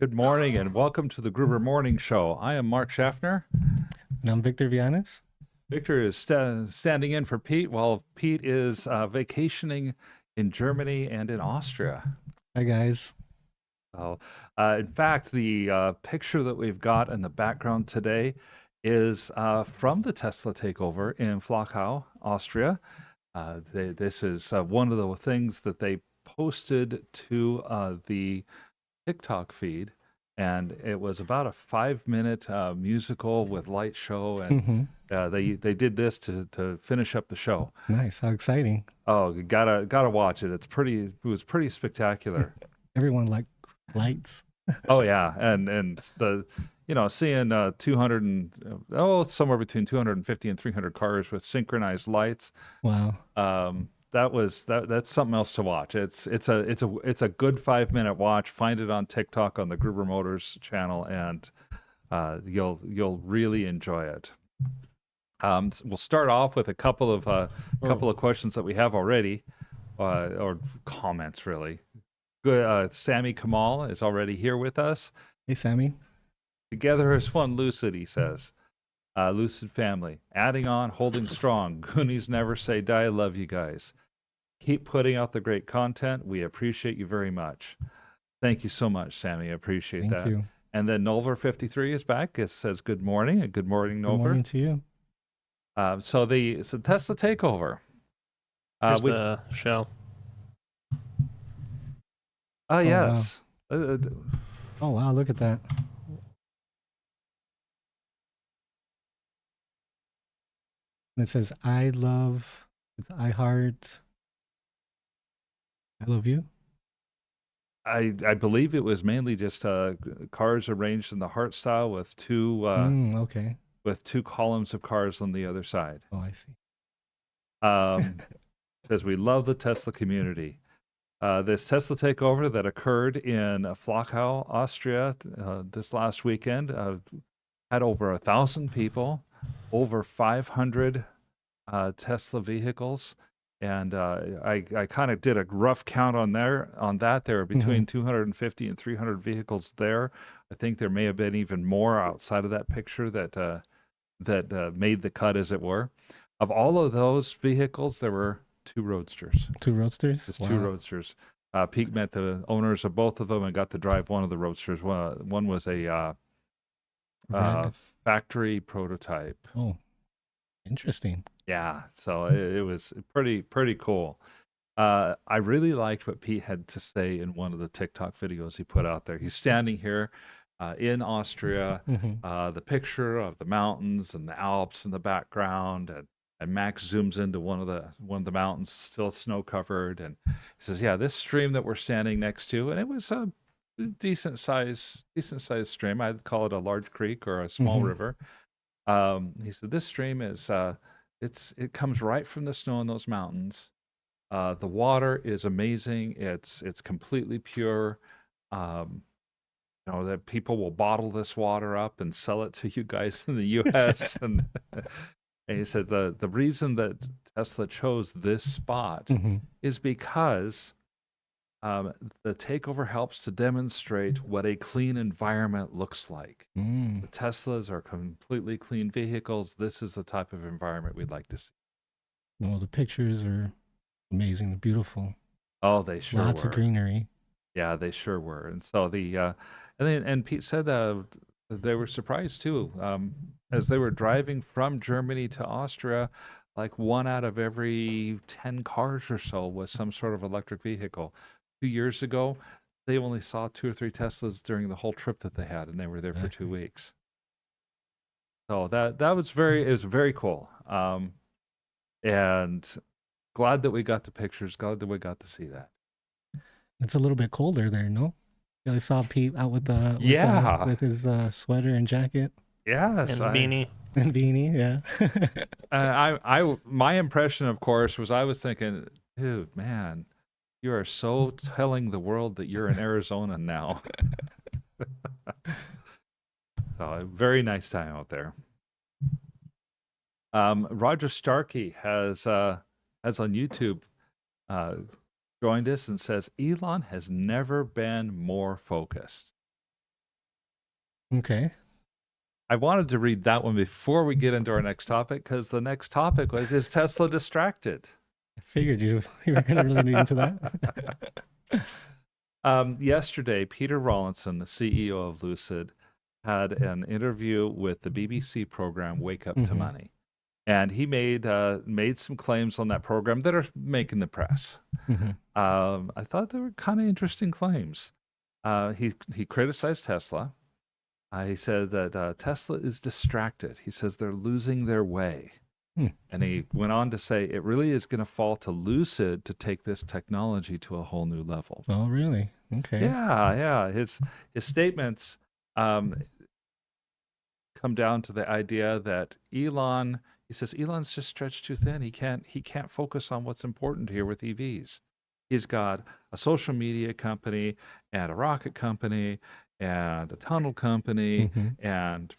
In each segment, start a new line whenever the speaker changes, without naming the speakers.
Good morning and welcome to the Gruber Morning Show. I am Mark Schaffner.
And I'm Victor Vianes.
Victor is standing in for Pete while Pete is vacationing in Germany and in Austria.
Hi, guys.
So, in fact, the picture that we've got in the background today is from the Tesla takeover in Flachau, Austria. This is one of the things that they posted to the TikTok feed, and it was about a 5 minute musical with light show, and
Hmm.
they did this to finish up the show.
Nice. How exciting.
Oh, you gotta watch it. It was pretty spectacular.
Everyone likes lights.
Oh yeah, and the seeing 200 somewhere between 250 and 300 cars with synchronized lights.
Wow.
That's something else to watch. It's a good 5 minute watch. Find it on TikTok on the Gruber Motors channel, and you'll really enjoy it. We'll start off with a couple of questions that we have already, or comments really. Good. Sammy Kamal is already here with us.
Hey, Sammy.
Together as one, Lucid. He says, "Lucid family, adding on, holding strong. Goonies never say die. Love you guys. Keep putting out the great content. We appreciate you very much." Thank you so much, Sammy. I appreciate
Thank
that.
you.
And then Nolver53 is back. It says good morning, and good morning,
Good morning
Nolver.
to you.
So the Tesla takeover.
Here's
We
the show.
wow.
yes.
Oh, wow. Look at that. And it says, I love, I heart, I love you.
I believe it was mainly just cars arranged in the heart style with
Okay.
two columns of cars on the other side.
Oh, I see.
Because we love the Tesla community. This Tesla takeover that occurred in Flachau, Austria, this last weekend had over 1,000 people, over 500 Tesla vehicles, and I kind of did a rough count on that. There were between 250 and 300 vehicles there. I think there may have been even more outside of that picture that made the cut, as it were. Of all of those vehicles, there were two roadsters.
Two roadsters?
Just
Wow.
two roadsters. Pete met the owners of both of them and got to drive one of the roadsters. One was a
Red.
factory prototype.
Oh, interesting.
Yeah, so it was pretty cool. I really liked what Pete had to say in one of the TikTok videos he put out there. He's standing here in Austria, the picture of the mountains and the Alps in the background, and Max zooms into one of the mountains, still snow covered, and he says, "Yeah, this stream that we're standing next to, and it was a decent size stream. I'd call it a large creek or a small river." He said, "This stream is it comes right from the snow in those mountains. The water is amazing. It's completely pure. That people will bottle this water up and sell it to you guys in the U.S." and he said the reason that Tesla chose this spot is because the takeover helps to demonstrate what a clean environment looks like. The Teslas are completely clean vehicles. This is the type of environment we'd like to see.
Well, the pictures are amazing. They're beautiful.
Oh, they sure
Lots
were.
of greenery.
Yeah, they sure were. And so and Pete said they were surprised too. As they were driving from Germany to Austria, like 1 out of every 10 cars or so was some sort of electric vehicle. 2 years ago, they only saw 2 or 3 Teslas during the whole trip that they had, and they were there for 2 weeks. So it was very cool. And glad that we got the pictures. Glad that we got to see that.
It's a little bit colder there, no? I saw Pete out with with his sweater and jacket.
Yes,
And beanie.
And beanie, yeah.
My impression, of course, was I was thinking, dude, man, you are so telling the world that you're in Arizona now. So a very nice time out there. Roger Starkey has on YouTube joined us and says Elon has never been more focused.
Okay.
I wanted to read that one before we get into our next topic because the next topic was, is Tesla distracted?
I figured you were going to really need into that.
Yesterday, Peter Rawlinson, the CEO of Lucid, had an interview with the BBC program Wake Up to
Mm-hmm.
Money. And he made some claims on that program that are making the press.
Mm-hmm.
I thought they were kind of interesting claims. He criticized Tesla. He said that Tesla is distracted. He says they're losing their way.
Hmm.
And he went on to say it really is going to fall to Lucid to take this technology to a whole new level.
Oh, really? Okay.
Yeah. His statements um, come down to the idea that Elon. He says Elon's just stretched too thin. He can't focus on what's important here with EVs. He's got a social media company and a rocket company and a tunnel company
Mm-hmm.
and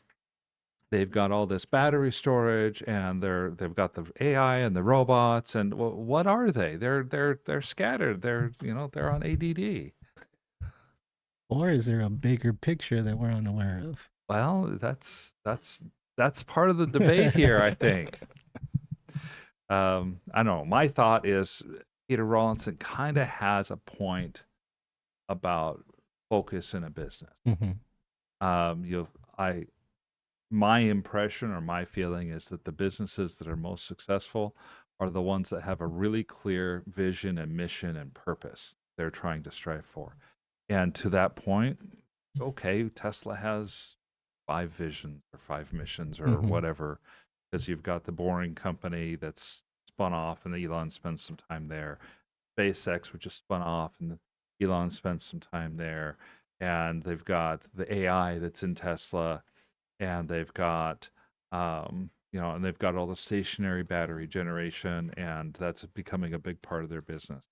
they've got all this battery storage and they've got the AI and the robots and what are they? They're scattered. They're on ADD.
Or is there a bigger picture that we're unaware of?
Well, that's part of the debate here, I think. I don't know. My thought is Peter Rawlinson kind of has a point about focus in a business.
Mm-hmm.
I my impression or my feeling is that the businesses that are most successful are the ones that have a really clear vision and mission and purpose they're trying to strive for. And to that point, okay, Tesla has five visions or five missions or
Mm-hmm.
whatever, because you've got the Boring Company that's spun off and Elon spends some time there. SpaceX, which is spun off and Elon spends some time there. And they've got the AI that's in Tesla and and they've got all the stationary battery generation, and that's becoming a big part of their business.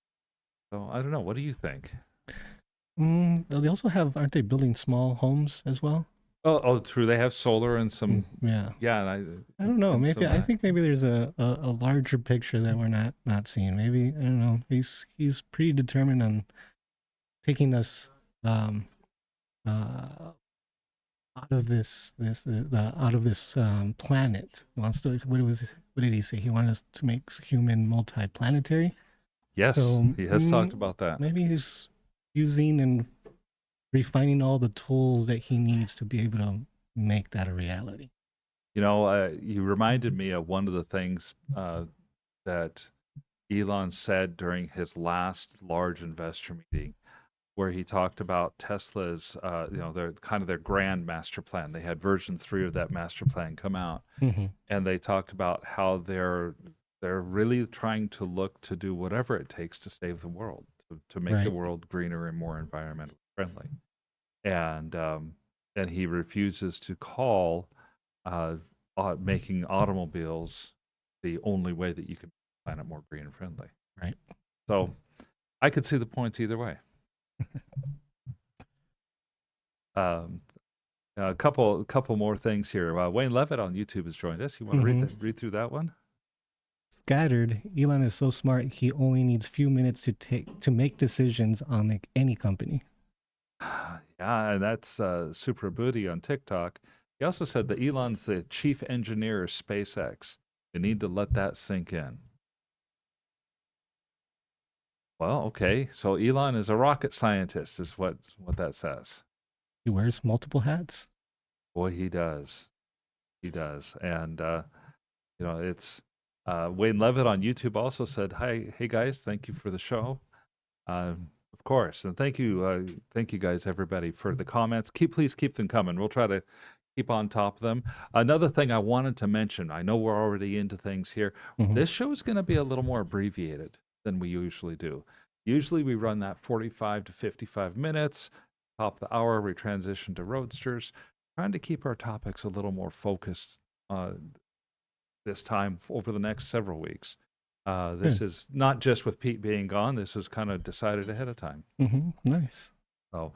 So I don't know. What do you think?
They also have, aren't they building small homes as well?
Oh, true. They have solar and
Mm,
some,
yeah.
yeah,
I don't know.
and
Maybe
some.
I think maybe there's a larger picture that we're not seeing. Maybe I don't know. He's pretty determined on taking us um uh out of out of this planet. He wants to what did he say? He wants us to make human multi-planetary.
Yes,
So
he has talked about that.
maybe he's using and refining all the tools that he needs to be able to make that a reality.
You reminded me of one of the things that Elon said during his last large investor meeting, where he talked about Tesla's, their grand master plan. They had version 3 of that master plan come out,
Mm-hmm.
and they talked about how they're really trying to look to do whatever it takes to save the world, to make the
Right.
world greener and more environmentally friendly. And and he refuses to call uh, making automobiles the only way that you can make the planet more green and friendly.
Right.
So I could see the points either way. Um, a couple more things here. Wayne Levitt on YouTube has joined us. You want to read through that one?
Scattered, Elon is so smart he only needs few minutes to make decisions on like any company.
Yeah, and that's Super Booty on TikTok. He also said that Elon's the chief engineer of SpaceX. You need to let that sink in. Well, okay. So Elon is a rocket scientist, is what that says.
He wears multiple hats.
Boy, he does. He does. And it's Wayne Levitt on YouTube also said, "Hi, hey guys, thank you for the show." Of course, and thank you guys, everybody, for the comments. Please keep them coming. We'll try to keep on top of them. Another thing I wanted to mention, I know we're already into things here.
Mm-hmm.
This show is going to be a little more abbreviated than we usually do. Usually we run that 45 to 55 minutes. Top of the hour, we transition to Roadsters. Trying to keep our topics a little more focused this time over the next several weeks. This is not just with Pete being gone. This was kind of decided ahead of time.
Mm-hmm. Nice.
So,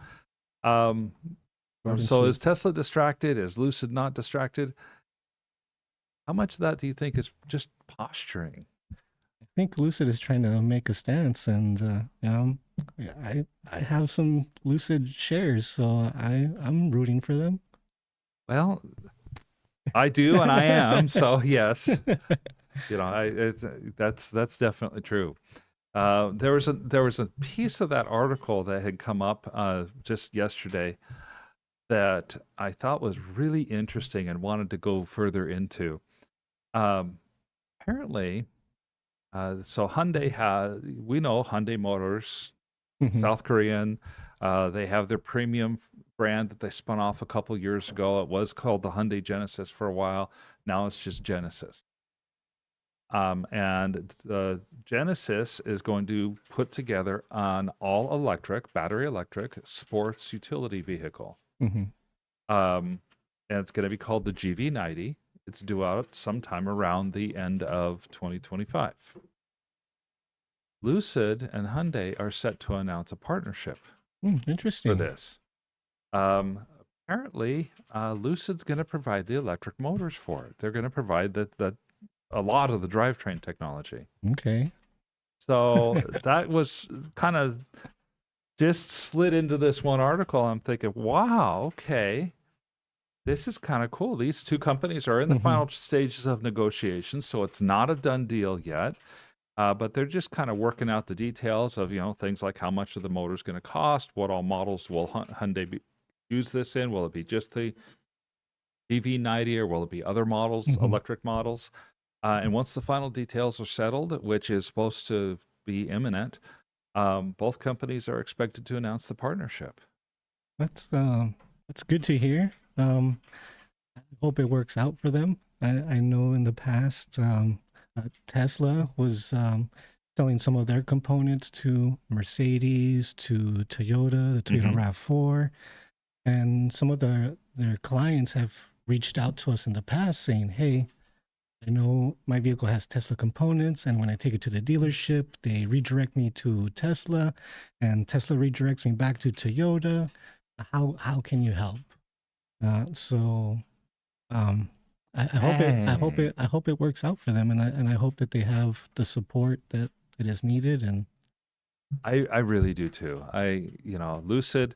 so is Tesla distracted? Is Lucid not distracted? How much of that do you think is just posturing?
I think Lucid is trying to make a stance, and I have some Lucid shares, so I'm rooting for them.
Well, I do, and I am. So yes, that's definitely true. There was a piece of that article that had come up just yesterday that I thought was really interesting and wanted to go further into. Um, Apparently, so we know Hyundai Motors,
Hmm.
South Korean. They have their premium brand that they spun off a couple years ago. It was called the Hyundai Genesis for a while. Now it's just Genesis. And the Genesis is going to put together an all electric, battery electric sports utility vehicle.
Hmm.
Um, and it's going to be called the GV90. It's due out sometime around the end of 2025. Lucid and Hyundai are set to announce a partnership for
Interesting.
this. Um, Apparently, Lucid's going to provide the electric motors for it. They're going to provide a lot of the drivetrain technology.
Okay.
So that was kind of just slid into this one article. I'm thinking, wow, okay, this is kind of cool. These two companies are in the
Hmm.
final stages of negotiations, so it's not a done deal yet. But they're just kind of working out the details of things like how much of the motor is going to cost, what all models will Hyundai use this in. Will it be just the EV90 or will it be other models,
Hmm.
electric models? And once the final details are settled, which is supposed to be imminent, both companies are expected to announce the partnership.
That's good to hear. I hope it works out for them. I know in the past, Tesla was selling some of their components to Mercedes, to Toyota, the Toyota
Hmm.
RAV4, and some of their clients have reached out to us in the past saying, "Hey, I know my vehicle has Tesla components, and when I take it to the dealership, they redirect me to Tesla, and Tesla redirects me back to Toyota. How can you help?" So um,
Dang.
I hope it works out for them, and I hope that they have the support that is needed. And
I really do too. Lucid,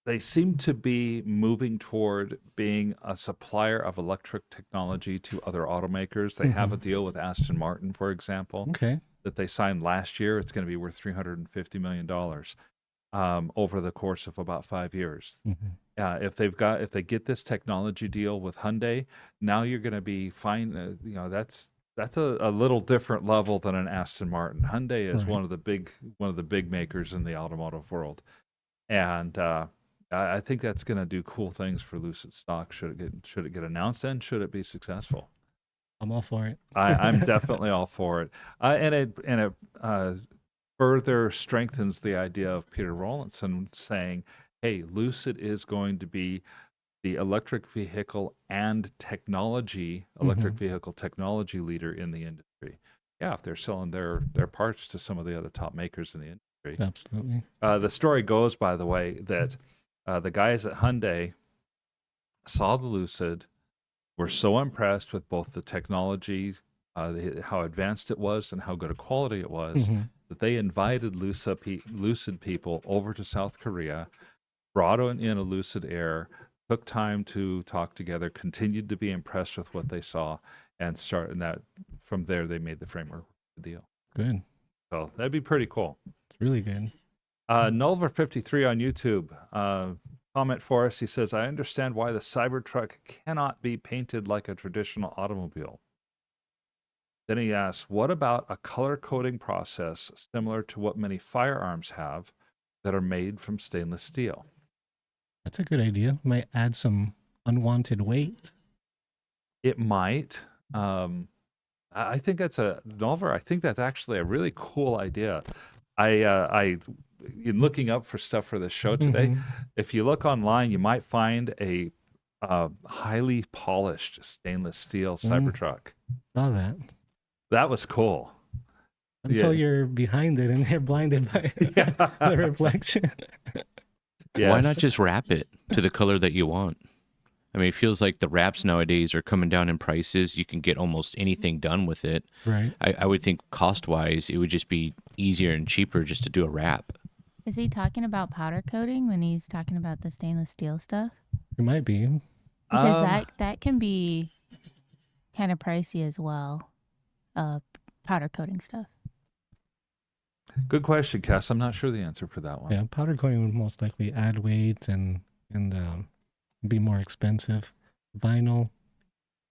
they seem to be moving toward being a supplier of electric technology to other automakers. They have a
Mhm.
deal with Aston Martin, for example,
Okay.
that they signed last year. It's going to be worth $350 million over the course of about 5 years.
Hmm.
If they get this technology deal with Hyundai, now you're going to be fine. That's a little different level than an Aston Martin. Hyundai is
Right.
one of the big makers in the automotive world, and I think that's going to do cool things for Lucid stock. Should it get announced and should it be successful?
I'm all for it.
I'm definitely all for it, and it further strengthens the idea of Peter Rawlinson saying, "Hey, Lucid is going to be the electric
Hmm.
vehicle technology leader in the industry." Yeah, if they're selling their parts to some of the other top makers in the industry.
Absolutely.
The story goes, by the way, that the guys at Hyundai saw the Lucid, were so impressed with both the technology, how advanced it was, and how good a quality it was,
Hmm.
that they invited Lucid people over to South Korea, brought in a Lucid Air, took time to talk together, continued to be impressed with what they saw, and that from there they made the framework of the deal.
Good.
So that'd be pretty cool.
It's really good.
Nulver53 on YouTube comment for us. He says, "I understand why the Cybertruck cannot be painted like a traditional automobile." Then he asks, "What about a color coding process similar to what many firearms have that are made from stainless steel?"
That's a good idea. Might add some unwanted weight.
It might. I think that's I think that's actually a really cool idea. In looking up for stuff for this show today,
Hmm.
if you look online, you might find a highly polished stainless steel
Mm,
Cybertruck.
saw that.
That was cool.
Until
Yeah.
you're behind it and you're blinded by the
Yeah.
reflection.
Why not
Yes.
just wrap it to the color that you want? I mean, it feels like the wraps nowadays are coming down in prices. You can get almost anything done with it.
Right.
I would think cost wise, it would just be easier and cheaper just to do a wrap.
Is he talking about powder coating when he's talking about the stainless steel stuff?
It might be.
Because
Um,
that can be kind of pricey as well. Powder coating stuff.
good question, Cass. I'm not sure the answer for that one.
Yeah, powder coating would most likely add weight and be more expensive. Vinyl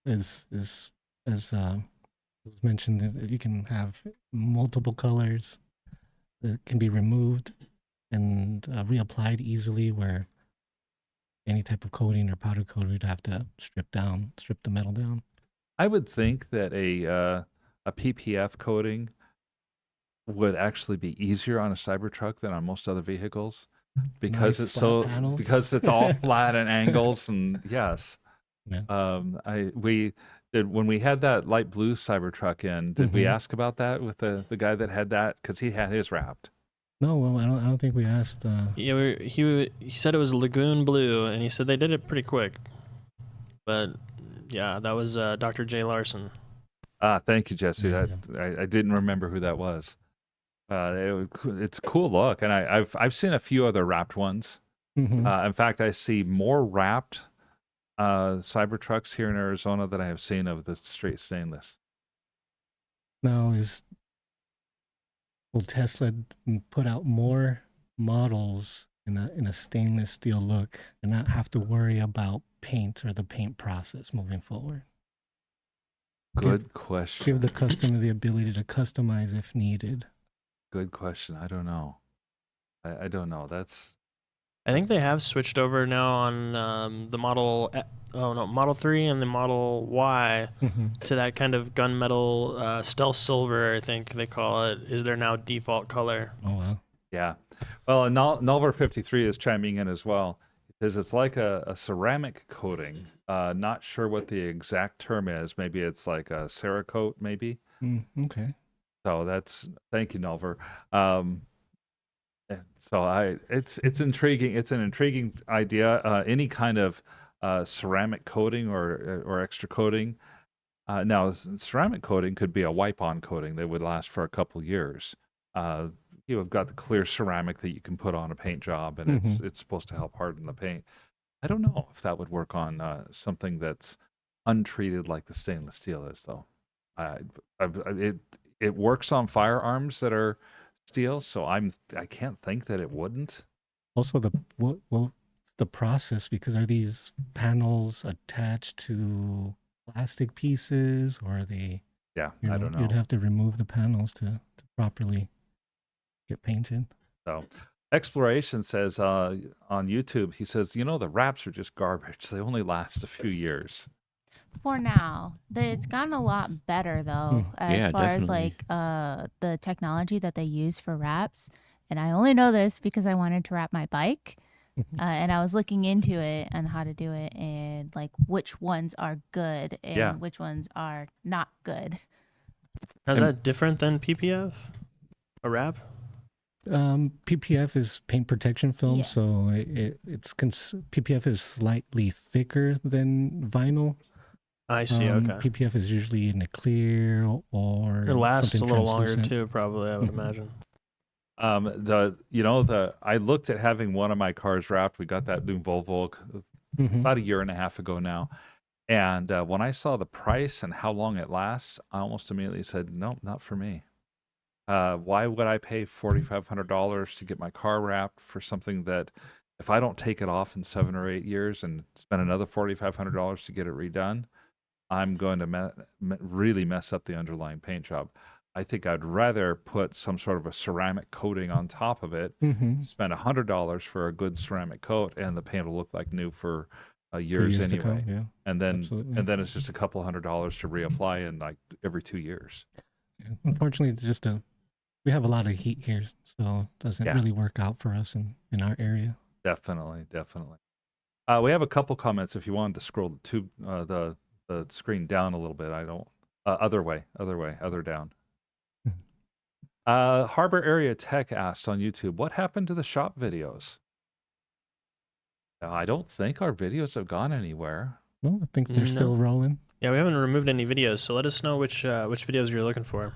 is as was mentioned, that you can have multiple colors that can be removed and reapplied easily, where any type of coating or powder coating would have to strip the metal down.
I would think that a PPF coating would actually be easier on a Cybertruck than on most other vehicles because
Nice
it's
flat panels.
because it's all flat and angles and yes.
Yeah.
We did when we had that light blue Cybertruck in. Did we
Mhm.
ask about that with the guy that had that because he had his wrapped?
No, well, I don't think we asked.
Yeah, he said it was lagoon blue, and he said they did it pretty quick. But yeah, that was Dr. J. Larson.
Thank you, Jesse.
Yeah,
I didn't remember who that was. It's a cool look, and I've seen a few other wrapped ones.
Mhm.
In fact, I see more wrapped Cybertrucks here in Arizona than I have seen of the straight stainless.
Now, will Tesla put out more models in a stainless steel look and not have to worry about paint or the paint process moving forward?
Good question.
Give the customer the ability to customize if needed.
Good question. I don't know. I don't know.
I think they have switched over now on the Model 3 and the Model Y to that kind of gunmetal stealth silver, I think they call it, is their now default color.
Oh, wow.
Yeah. Well, and Nulver 53 is chiming in as well. Because it's like a ceramic coating. Not sure what the exact term is. Maybe it's like a Cerakote, maybe.
Okay.
So thank you, Nulver. So it's intriguing. It's an intriguing idea. Any kind of ceramic coating or extra coating. Now, ceramic coating could be a wipe-on coating that would last for a couple years. You have got the clear ceramic that you can put on a paint job, and it's supposed to help harden the paint. I don't know if that would work on something that's untreated like the stainless steel is, though. It works on firearms that are steel, so I can't think that it wouldn't.
Also, the process, because are these panels attached to plastic pieces, or are they?
Yeah, I don't know.
You'd have to remove the panels to properly get painted.
So, Exploration says on YouTube, he says, the wraps are just garbage. They only last a few years.
For now, it's gotten a lot better though, as far as like the technology that they use for wraps. And I only know this because I wanted to wrap my bike, and I was looking into it and how to do it, and like which ones are good and which ones are not good.
How's that different than PPF? A wrap?
PPF is paint protection film, so PPF is slightly thicker than vinyl.
I see. Okay.
PPF is usually in a clear or
it lasts a little longer
translucent.
too, probably. I would imagine.
I looked at having one of my cars wrapped. We got that new Volvo about a year and a half ago now, and when I saw the price and how long it lasts, I almost immediately said, "No, not for me." Why would I pay $4,500 to get my car wrapped for something that, if I don't take it off in 7 or 8 years and spend another $4,500 to get it redone, I'm going to really mess up the underlying paint job. I think I'd rather put some sort of a ceramic coating on top of it, spend $100 for a good ceramic coat, and the paint will look like new for years anyway.
Yeah,
and then it's just a couple $100 to reapply in like every 2 years.
Yeah. Unfortunately, it's we have a lot of heat here, so it doesn't really work out for us in our area.
Definitely. We have a couple comments. If you wanted to scroll the screen down a little bit, I don't. Other down. Harbor Area Tech asked on YouTube, what happened to the shop videos? I don't think our videos have gone anywhere.
No, I think they're still rolling.
Yeah, we haven't removed any videos, so let us know which videos you're looking for.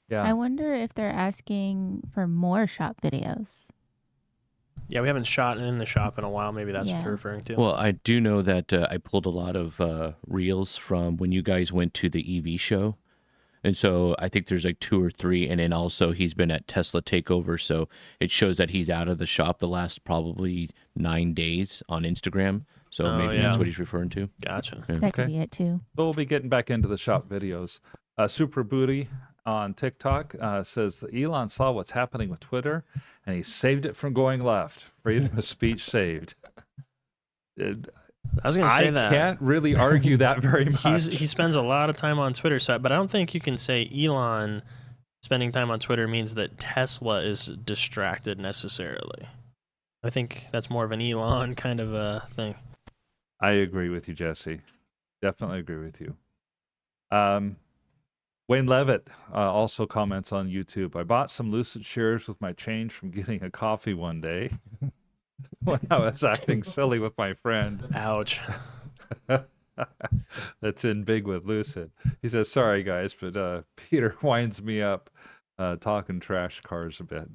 Yeah. I wonder if they're asking for more shop videos.
Yeah, we haven't shot in the shop in a while. Maybe that's what
Yeah.
they're referring to.
Well, I do know that I pulled a lot of reels from when you guys went to the EV show. And so I think there's like 2 or 3. And then also he's been at Tesla Takeover. So it shows that he's out of the shop the last probably 9 days on Instagram. So
Oh,
maybe
yeah.
that's what he's referring to.
Gotcha.
Yeah.
That could
Okay.
be it too.
So we'll be getting back into the shop videos. Super Booty on TikTok says that Elon saw what's happening with Twitter and he saved it from going left. Freedom of speech saved.
I was going to say that.
I can't really argue that very much.
He spends a lot of time on Twitter, but I don't think you can say Elon spending time on Twitter means that Tesla is distracted necessarily. I think that's more of an Elon kind of a thing.
I agree with you, Jesse. Definitely agree with you. Wayne Levitt also comments on YouTube. I bought some Lucid shares with my change from getting a coffee one day when I was acting silly with my friend.
Ouch.
That's in big with Lucid. He says, sorry, guys, but Peter winds me up talking trash cars a bit.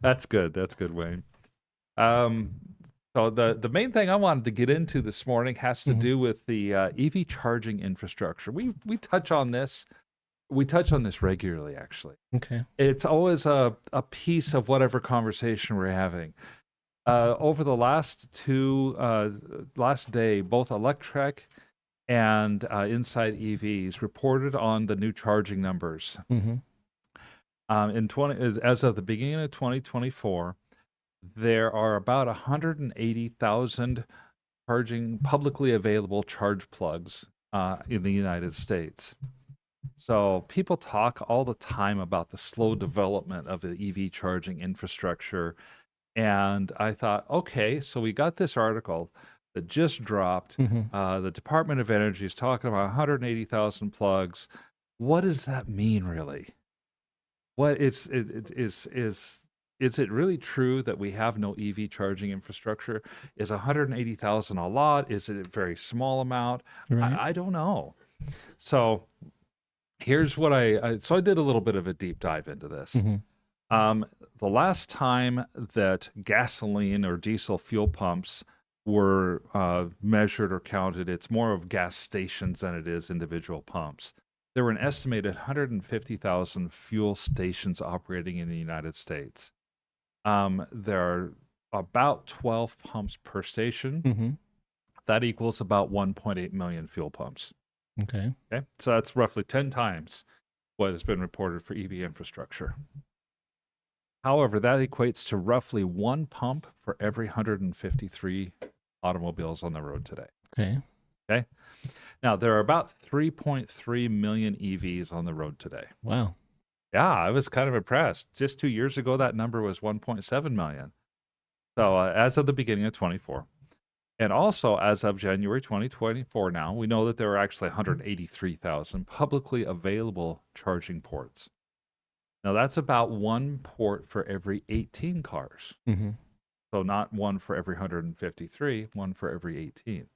That's good. That's good, Wayne. So the main thing I wanted to get into this morning has to do with the EV charging infrastructure. We touch on this. We touch on this regularly, actually.
Okay.
It's always a piece of whatever conversation we're having. Over the last day, both Electrek and Inside EVs reported on the new charging numbers. As of the beginning of 2024, there are about 180,000 publicly available charge plugs in the United States. So people talk all the time about the slow development of the EV charging infrastructure. And I thought, okay, so we got this article that just dropped. The Department of Energy is talking about 180,000 plugs. What does that mean, really? What is it really true that we have no EV charging infrastructure? Is 180,000 a lot? Is it a very small amount?
Right.
I don't know. So here's what I did a little bit of a deep dive into this. The last time that gasoline or diesel fuel pumps were measured or counted, it's more of gas stations than it is individual pumps. There were an estimated 150,000 fuel stations operating in the United States. There are about 12 pumps per station. That equals about 1.8 million fuel pumps.
Okay.
So that's roughly 10 times what has been reported for EV infrastructure. However, that equates to roughly 1 pump for every 153 automobiles on the road today. Okay. Now, there are about 3.3 million EVs on the road today.
Wow.
Yeah, I was kind of impressed. Just 2 years ago, that number was 1.7 million. So as of the beginning of 24. And also, as of January 2024 now, we know that there are actually 183,000 publicly available charging ports. Now, that's about 1 port for every 18 cars. So not 1 for every 153, 1 for every 18.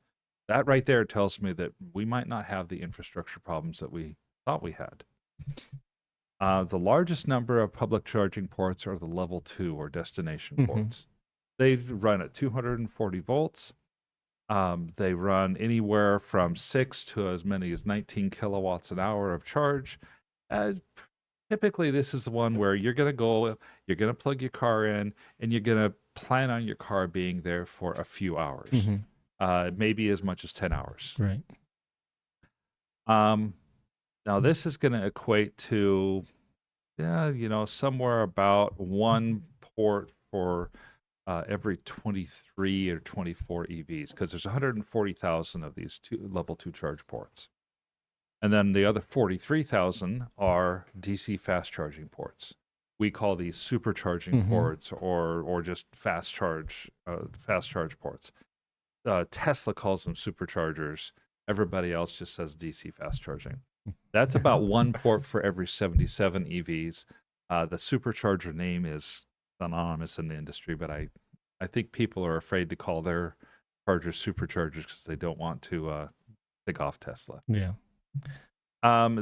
That right there tells me that we might not have the infrastructure problems that we thought we had. The largest number of public charging ports are the level 2 or destination ports. They run at 240 volts. They run anywhere from 6 to as many as 19 kilowatts an hour of charge. Typically, this is the one where you're going to go, you're going to plug your car in, and you're going to plan on your car being there for a few hours. Maybe as much as 10 hours.
Right.
Now, this is going to equate to, somewhere about 1 port for every 23 or 24 EVs, because there's 140,000 of these level 2 charge ports. And then the other 43,000 are DC fast charging ports. We call these supercharging ports or just fast charge ports. Tesla calls them superchargers. Everybody else just says DC fast charging. That's about 1 port for every 77 EVs. The supercharger name is anonymous in the industry, but I think people are afraid to call their chargers superchargers because they don't want to pick off Tesla.
Yeah.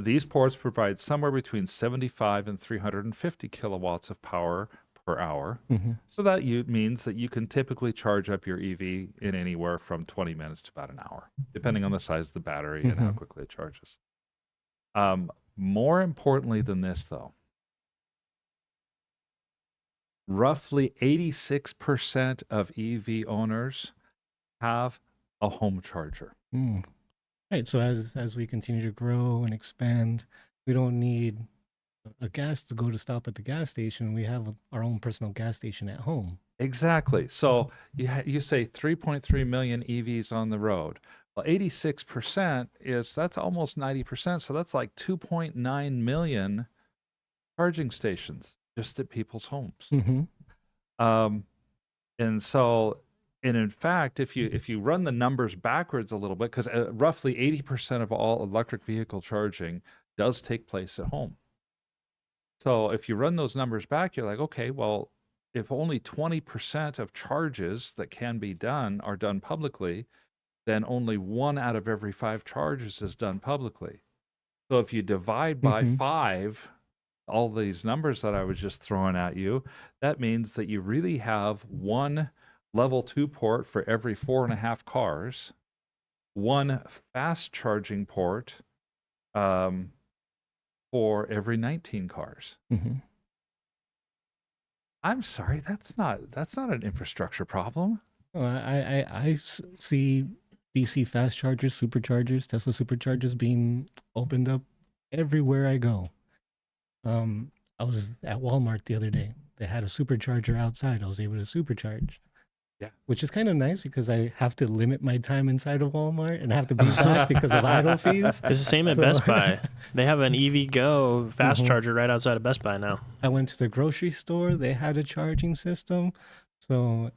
These ports provide somewhere between 75 and 350 kilowatts of power per hour.
Mm-hmm.
So that means that you can typically charge up your EV in anywhere from 20 minutes to about an hour, depending on the size of the battery and how quickly it charges. More importantly than this, though, roughly 86% of EV owners have a home charger.
Right. So as we continue to grow and expand, we don't need a gas to go to stop at the gas station. We have our own personal gas station at home.
Exactly. So you say 3.3 million EVs on the road. Well, 86% that's almost 90%. So that's like 2.9 million charging stations just at people's homes. And so, and in fact, if you run the numbers backwards a little bit, because roughly 80% of all electric vehicle charging does take place at home. So if you run those numbers back, you're like, okay, well, if only 20% of charges that can be done are done publicly, then only 1 out of every 5 charges is done publicly. So if you divide by 5 all these numbers that I was just throwing at you, that means that you really have 1 level 2 port for every 4.5 cars, 1 fast charging port for every 19 cars. I'm sorry, that's not an infrastructure problem.
I see DC fast chargers, superchargers, Tesla superchargers being opened up everywhere I go. I was at Walmart the other day. They had a supercharger outside. I was able to supercharge.
Yeah.
Which is kind of nice because I have to limit my time inside of Walmart and I have to be back because of idle fees.
It's the same at Best Buy. They have an EV Go fast charger right outside of Best Buy now.
I went to the grocery store. They had a charging system. So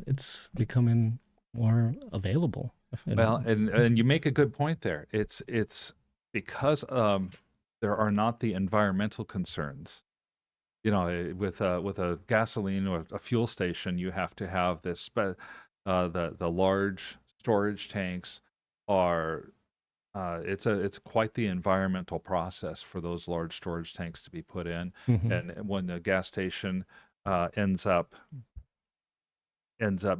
it's becoming more available.
Well, and you make a good point there. It's because there are not the environmental concerns. You know, with a gasoline or a fuel station, you have to have this. The large storage tanks are. It's quite the environmental process for those large storage tanks to be put in, and when the gas station ends up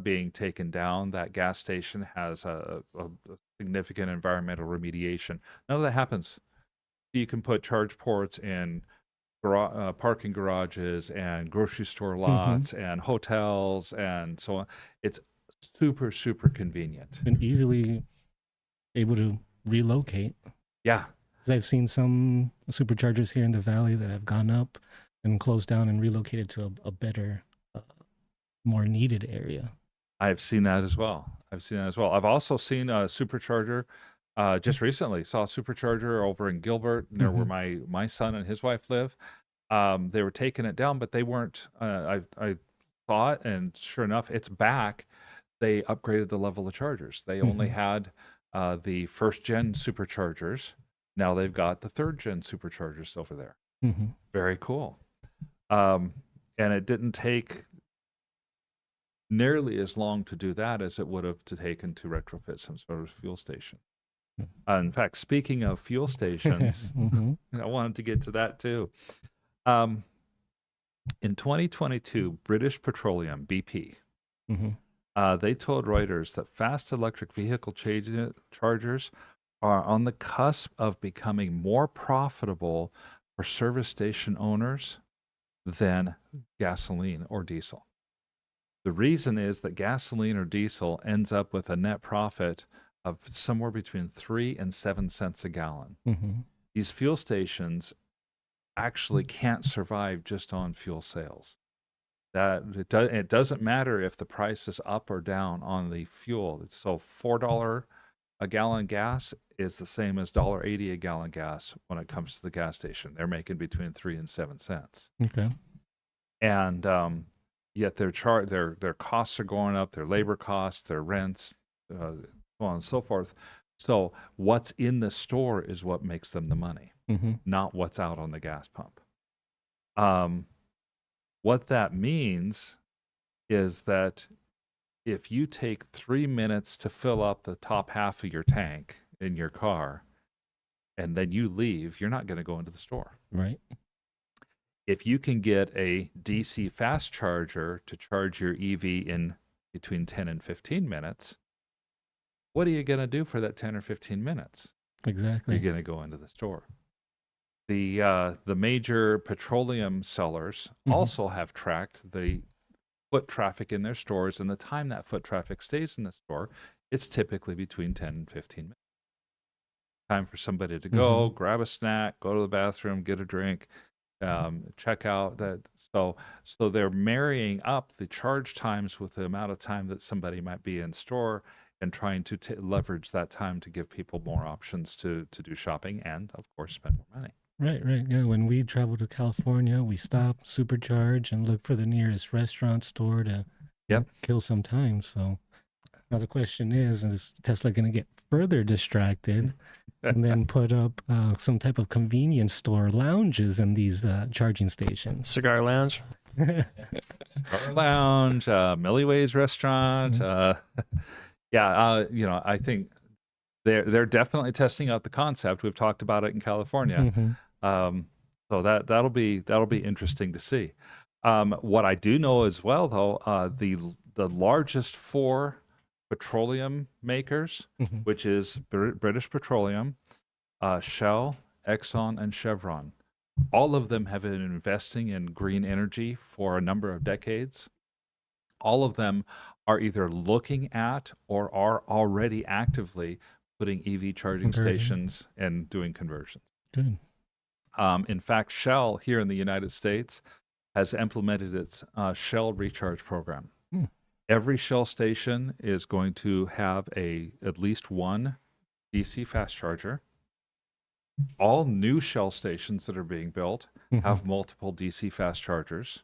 being taken down, that gas station has a significant environmental remediation. None of that happens. You can put charge ports in parking garages and grocery store lots and hotels and so on. It's super, super convenient.
And easily able to relocate.
Yeah.
Because I've seen some superchargers here in the valley that have gone up and closed down and relocated to a better, more needed area.
I've seen that as well. I've also seen a supercharger. Just recently saw a supercharger over in Gilbert, near where my son and his wife live. They were taking it down, but they weren't. I saw it, and sure enough, it's back. They upgraded the level of chargers. They only had the first gen superchargers. Now they've got the third gen superchargers over there. Very cool. And it didn't take nearly as long to do that as it would have taken to retrofit some sort of fuel station. In fact, speaking of fuel stations, I wanted to get to that too. In 2022, British Petroleum, BP, they told Reuters that fast electric vehicle chargers are on the cusp of becoming more profitable for service station owners than gasoline or diesel. The reason is that gasoline or diesel ends up with a net profit of somewhere between 3 and 7 cents a gallon. These fuel stations actually can't survive just on fuel sales. It doesn't matter if the price is up or down on the fuel. So $4 a gallon gas is the same as $1.80 a gallon gas when it comes to the gas station. They're making between 3 and 7 cents.
Okay.
And yet their costs are going up, their labor costs, their rents, so on and so forth. So what's in the store is what makes them the money, not what's out on the gas pump. What that means is that if you take 3 minutes to fill up the top half of your tank in your car and then you leave, you're not going to go into the store.
Right.
If you can get a DC fast charger to charge your EV in between 10 and 15 minutes, what are you going to do for that 10 or 15 minutes?
Exactly.
You're going to go into the store. The major petroleum sellers also have tracked the foot traffic in their stores, and the time that foot traffic stays in the store, it's typically between 10 and 15 minutes. Time for somebody to go, grab a snack, go to the bathroom, get a drink, check out. So they're marrying up the charge times with the amount of time that somebody might be in store, and trying to leverage that time to give people more options to do shopping and, of course, spend more money.
Right. Yeah, when we travel to California, we stop, supercharge, and look for the nearest restaurant, store to kill some time. So now the question is Tesla going to get further distracted and then put up some type of convenience store lounges in these charging stations?
Cigar lounge.
Cigar lounge, Millie Way's restaurant. I think they're definitely testing out the concept. We've talked about it in California. So that'll be interesting to see. What I do know as well, though, the largest 4 petroleum makers, which is British Petroleum, Shell, Exxon, and Chevron, all of them have been investing in green energy for a number of decades. All of them are either looking at or are already actively putting EV charging stations and doing conversions.
Good.
In fact, Shell here in the United States has implemented its Shell Recharge program. Every Shell station is going to have at least one DC fast charger. All new Shell stations that are being built have multiple DC fast chargers.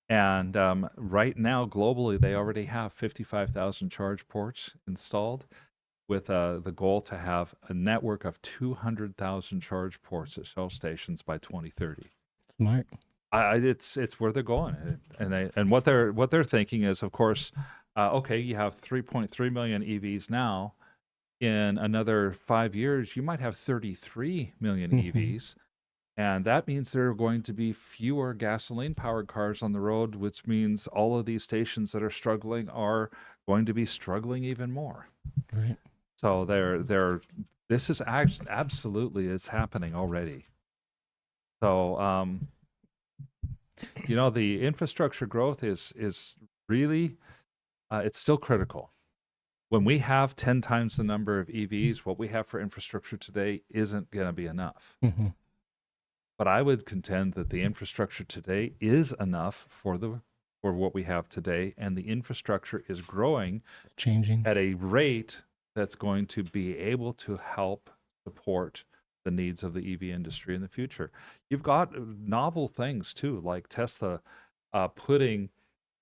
And right now, globally, they already have 55,000 charge ports installed, with the goal to have a network of 200,000 charge ports at Shell stations by 2030.
Smart.
It's where they're going, and what they're thinking is, of course, okay, you have 3.3 million EVs now. In another 5 years, you might have 33 million EVs, and that means there are going to be fewer gasoline-powered cars on the road, which means all of these stations that are struggling are going to be struggling even more.
Right.
So this is absolutely is happening already. So the infrastructure growth is really it's still critical. When we have 10 times the number of EVs, what we have for infrastructure today isn't going to be enough. But I would contend that the infrastructure today is enough for what we have today, and the infrastructure is growing,
changing
at a rate that's going to be able to help support the needs of the EV industry in the future. You've got novel things too, like Tesla putting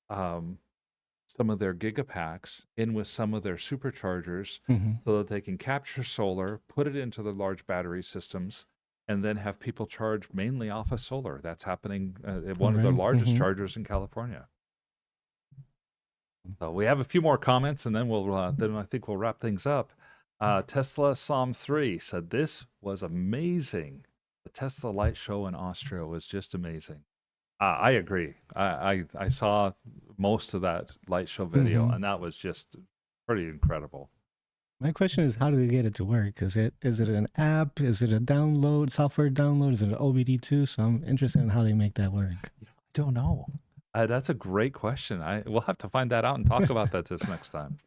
some of their gigapacks in with some of their superchargers so that they can capture solar, put it into the large battery systems, and then have people charge mainly off of solar. That's happening at one of the largest chargers in California. So we have a few more comments, and then then I think we'll wrap things up. Tesla Psalm 3 said, "This was amazing. The Tesla light show in Austria was just amazing." I agree. I saw most of that light show video, and that was just pretty incredible.
My question is, how do they get it to work? Is it an app? Is it a software download? Is it an OBD2? So I'm interested in how they make that work.
I don't know. That's a great question. We'll have to find that out and talk about that this next time.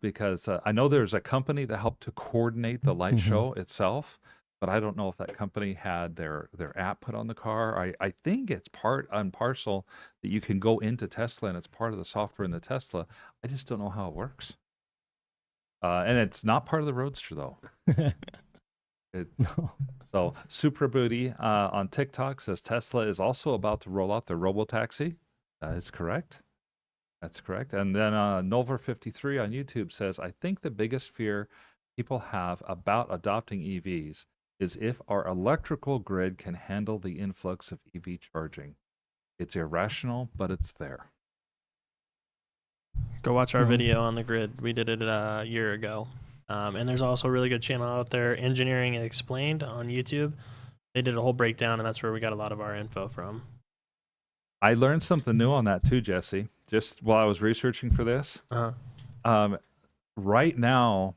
Because I know there's a company that helped to coordinate the light show itself, but I don't know if that company had their app put on the car. I think it's part and parcel that you can go into Tesla and it's part of the software in the Tesla. I just don't know how it works. And it's not part of the Roadster, though.
No.
So Supra Booty on TikTok says Tesla is also about to roll out the robotaxi. That is correct. That's correct. And then Nova53 on YouTube says, "I think the biggest fear people have about adopting EVs is if our electrical grid can handle the influx of EV charging. It's irrational, but it's there."
Go watch our video on the grid. We did it a year ago. And there's also a really good channel out there, Engineering Explained on YouTube. They did a whole breakdown, and that's where we got a lot of our info from.
I learned something new on that too, Jesse, just while I was researching for this. Right now,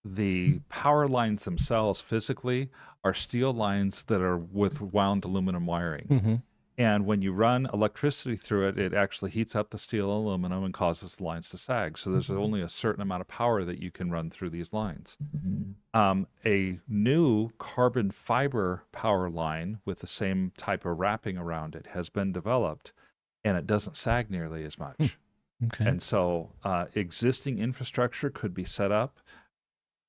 the power lines themselves physically are steel lines that are with wound aluminum wiring.
Mm-hmm.
And when you run electricity through it, it actually heats up the steel and aluminum and causes the lines to sag. So there's only a certain amount of power that you can run through these lines. A new carbon fiber power line with the same type of wrapping around it has been developed, and it doesn't sag nearly as much.
Okay.
And so existing infrastructure could be set up,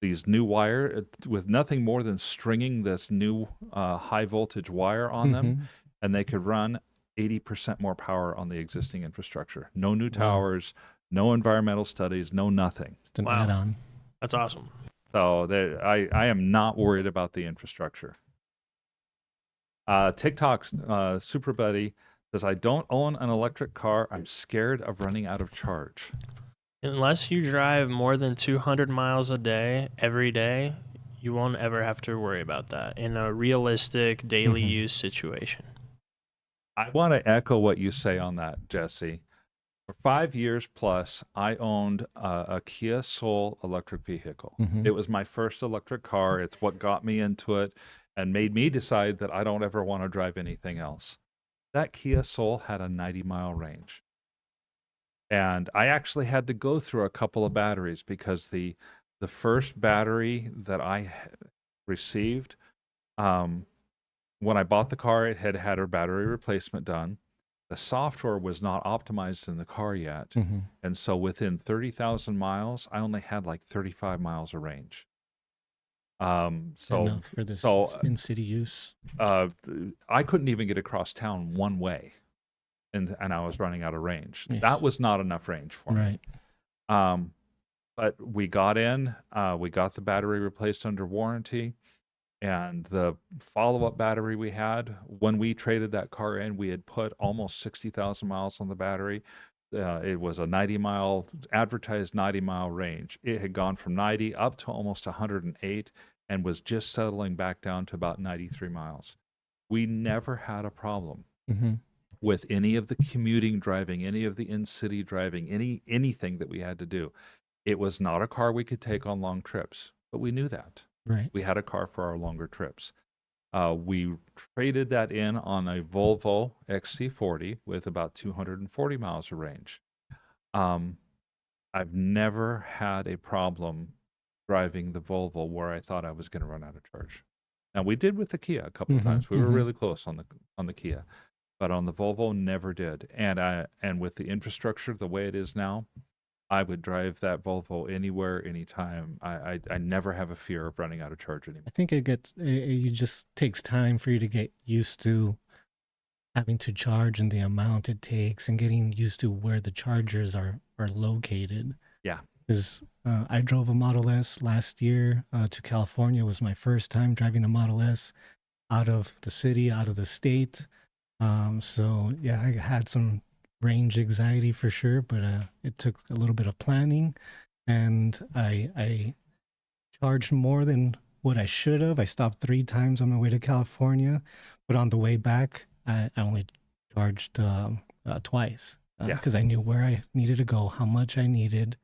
these new wire, with nothing more than stringing this new high voltage wire on them, and they could run 80% more power on the existing infrastructure. No new towers, no environmental studies, no nothing.
Just an add-on.
That's awesome.
So I am not worried about the infrastructure. TikTok's Super Buddy says, I don't own an electric car. I'm scared of running out of charge.
Unless you drive more than 200 miles a day, every day, you won't ever have to worry about that in a realistic daily use situation.
I want to echo what you say on that, Jesse. For 5 years plus, I owned a Kia Soul electric vehicle. It was my first electric car. It's what got me into it and made me decide that I don't ever want to drive anything else. That Kia Soul had a 90-mile range. And I actually had to go through a couple of batteries because the first battery that I received, when I bought the car, it had a battery replacement done. The software was not optimized in the car yet. And so within 30,000 miles, I only had like 35 miles of range.
Enough for this in-city use.
I couldn't even get across town one way. And I was running out of range. That was not enough range for me. But we got in, we got the battery replaced under warranty, and the follow-up battery we had, when we traded that car in, we had put almost 60,000 miles on the battery. It was a 90-mile, advertised 90-mile range. It had gone from 90 up to almost 108 and was just settling back down to about 93 miles. We never had a problem with any of the commuting driving, any of the in-city driving, anything that we had to do. It was not a car we could take on long trips, but we knew that.
Right.
We had a car for our longer trips. We traded that in on a Volvo XC40 with about 240 miles of range. I've never had a problem driving the Volvo where I thought I was going to run out of charge. Now, we did with the Kia a couple of times. We were really close on the Kia. But on the Volvo, never did. And with the infrastructure the way it is now, I would drive that Volvo anywhere, anytime. I never have a fear of running out of charge anymore.
I think it just takes time for you to get used to having to charge and the amount it takes and getting used to where the chargers are located.
Yeah.
Because I drove a Model S last year to California. It was my first time driving a Model S out of the city, out of the state. So yeah, I had some range anxiety for sure, but it took a little bit of planning, and I charged more than what I should have. I stopped 3 times on my way to California, but on the way back, I only charged twice because I knew where I needed to go, how much I needed,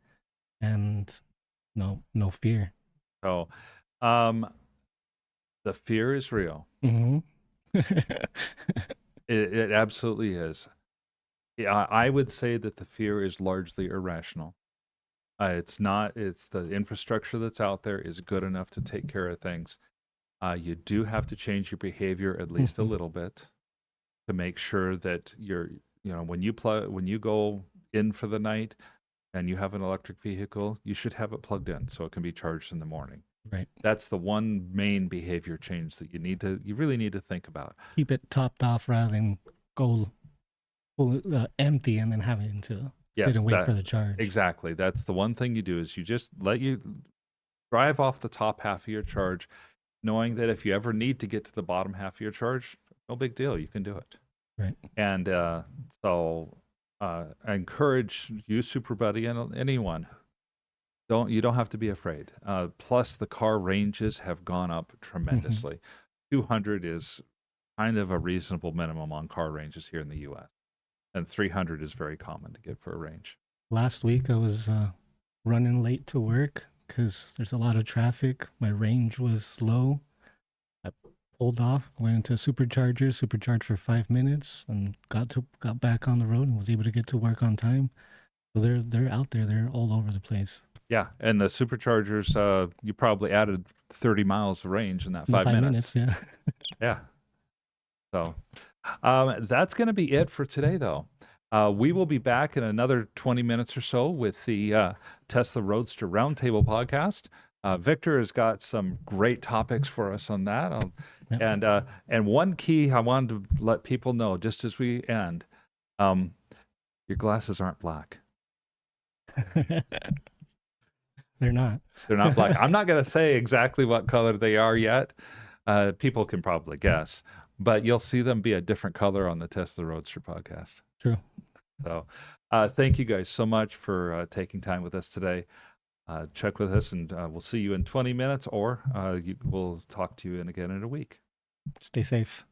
and no fear.
So, the fear is real. It absolutely is. Yeah, I would say that the fear is largely irrational. It's not. It's the infrastructure that's out there is good enough to take care of things. You do have to change your behavior at least a little bit to make sure that when you go in for the night and you have an electric vehicle, you should have it plugged in so it can be charged in the morning.
Right.
That's the one main behavior change that you really need to think about.
Keep it topped off rather than go full empty and then having to sit and wait for the charge.
Exactly. That's the one thing you do is you just let you drive off the top half of your charge, knowing that if you ever need to get to the bottom half of your charge, no big deal. You can do it.
Right.
And so I encourage you, Super Buddy, and anyone, you don't have to be afraid. Plus, the car ranges have gone up tremendously. 200 is kind of a reasonable minimum on car ranges here in the U.S. And 300 is very common to get for a range.
Last week I was running late to work because there's a lot of traffic. My range was low. I pulled off, went into a supercharged for 5 minutes, and got back on the road and was able to get to work on time. So they're out there. They're all over the place.
Yeah, and the superchargers, you probably added 30 miles of range in that 5 minutes.
Yeah.
Yeah. So that's going to be it for today, though. We will be back in another 20 minutes or so with the Tesla Roadster Roundtable podcast. Victor has got some great topics for us on that.
Yep.
And one key I wanted to let people know just as we end, your glasses aren't black.
They're not.
They're not black. I'm not going to say exactly what color they are yet. People can probably guess, but you'll see them be a different color on the Tesla Roadster podcast.
True.
So thank you guys so much for taking time with us today. Check with us, and we'll see you in 20 minutes, or we'll talk to you again in a week.
Stay safe.